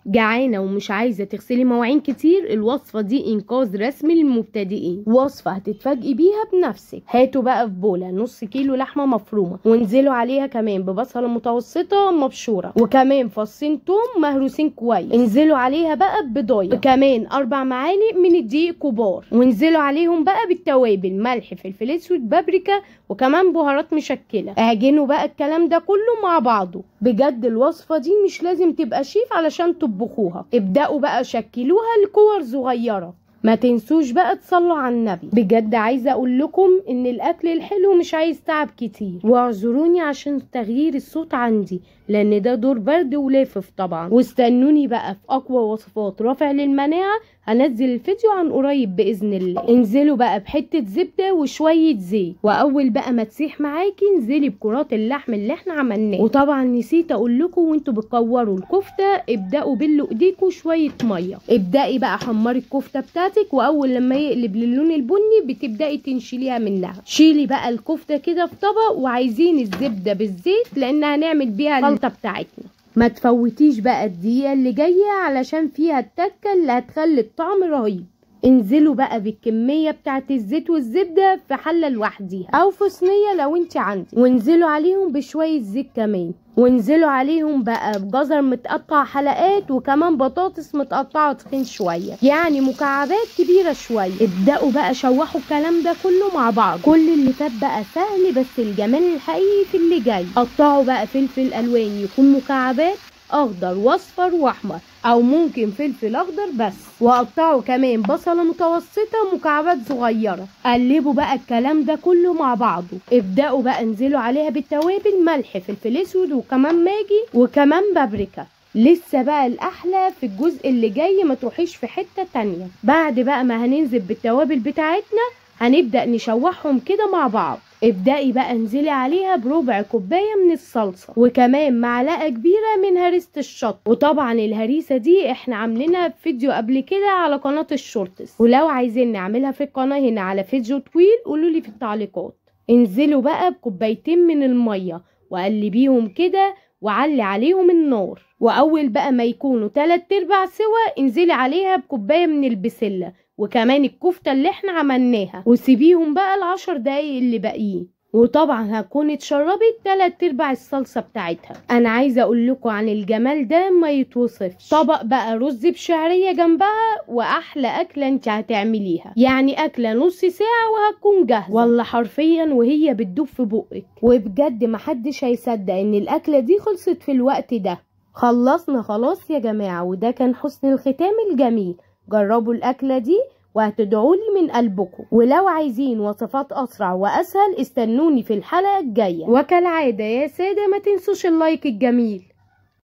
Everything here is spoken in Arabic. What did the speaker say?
جعانة ومش عايزة تغسلي مواعين كتير؟ الوصفة دي إنقاذ رسمي للمبتدئين، وصفة هتتفاجئي بيها بنفسك. هاتوا بقى في بولة نص كيلو لحمة مفرومة، وانزلوا عليها كمان ببصلة متوسطة مبشورة، وكمان فصين توم مهروسين كويس. انزلوا عليها بقى ببيضاية، وكمان 4 معالق من الدقيق كبار، وانزلوا عليهم بقى بالتوابل: ملح، فلفل اسود، بابريكا، وكمان بهارات مشكلة. اعجنوا بقى الكلام ده كله مع بعضه. بجد الوصفة دي مش لازم تبقى شيف علشان تطبخوها. ابدأوا بقى شكلوها لكور صغيرة. ما تنسوش بقى تصلوا على النبي. بجد عايزة اقول لكم ان الاكل الحلو مش عايز تعب كتير، واعذروني عشان تغيير الصوت عندي لان ده دور برد ولافف طبعا. واستنوني بقى في اقوى وصفات رافع للمناعة. هنزل الفيديو عن قريب باذن الله. انزلوا بقى بحته زبده وشويه زيت، واول بقى ما تسيح معاكي انزلي بكرات اللحم اللي احنا عملناه. وطبعا نسيت اقول لكم وانتوا بتكوروا الكفته، ابداوا بلوا ايديكم شويه ميه. ابدأي بقى حمري الكفته بتاعتك، واول لما يقلب للون البني بتبدأي تنشيليها منها. شيلي بقى الكفته كده في طبق، وعايزين الزبده بالزيت لان هنعمل بيها الخلطه بتاعتنا. ما تفوتيش بقى الدقيقة اللي جاية علشان فيها التكة اللي هتخلي الطعم رهيب. انزلوا بقى بالكمية بتاعت الزيت والزبدة في حلة لوحديها او في صينية لو انت عندك، وانزلوا عليهم بشوية زيت كمان، وانزلوا عليهم بقى بجزر متقطع حلقات، وكمان بطاطس متقطعة تخين شوية، يعني مكعبات كبيرة شوية. ابدأوا بقى شوحوا الكلام ده كله مع بعض. كل اللي فات بقى سهل، بس الجمال الحقيقي في اللي جاي. قطعوا بقى فلفل الوان يكون مكعبات، اخضر واصفر واحمر، او ممكن فلفل اخضر بس. وقطعوا كمان بصلة متوسطة مكعبات صغيرة. قلبوا بقى الكلام ده كله مع بعضه. ابدأوا بقى انزلوا عليها بالتوابل: ملح، فلفل اسود، وكمان ماجي، وكمان بابريكا. لسه بقى الاحلى في الجزء اللي جاي، ما تروحيش في حتة تانية. بعد بقى ما هننزل بالتوابل بتاعتنا هنبدأ نشوحهم كده مع بعض. ابدأي بقى انزلي عليها بربع كوباية من الصلصة، وكمان معلقة كبيرة من هريسة الشطة. وطبعا الهريسة دي احنا عاملينها في فيديو قبل كده على قناة الشورتس، ولو عايزين نعملها في القناة هنا على فيديو طويل قولولي في التعليقات. انزلوا بقى بكوبايتين من المية وقلبيهم كده، وعلي عليهم النار. واول بقى ما يكونوا 3/4 سوا انزلي عليها بكوباية من البسلة، وكمان الكفتة اللي احنا عملناها، وسيبيهم بقى ال10 دقايق اللي باقيين. وطبعا هتكون اتشربت 3/4 الصلصة بتاعتها. انا عايزة اقول لكم عن الجمال ده ما يتوصفش. طبق بقى رز بشعرية جنبها، واحلى اكلة انت هتعمليها، يعني اكلة نص ساعة وهتكون جاهزة والله حرفيا وهي بتدوب في بقك. وبجد محدش هيصدق ان الاكلة دي خلصت في الوقت ده. خلصنا خلاص يا جماعة، وده كان حسن الختام الجميل. جربوا الأكلة دي وهتدعولي من قلبكم. ولو عايزين وصفات أسرع وأسهل استنوني في الحلقة الجاية. وكالعادة يا سادة ما تنسوش اللايك الجميل.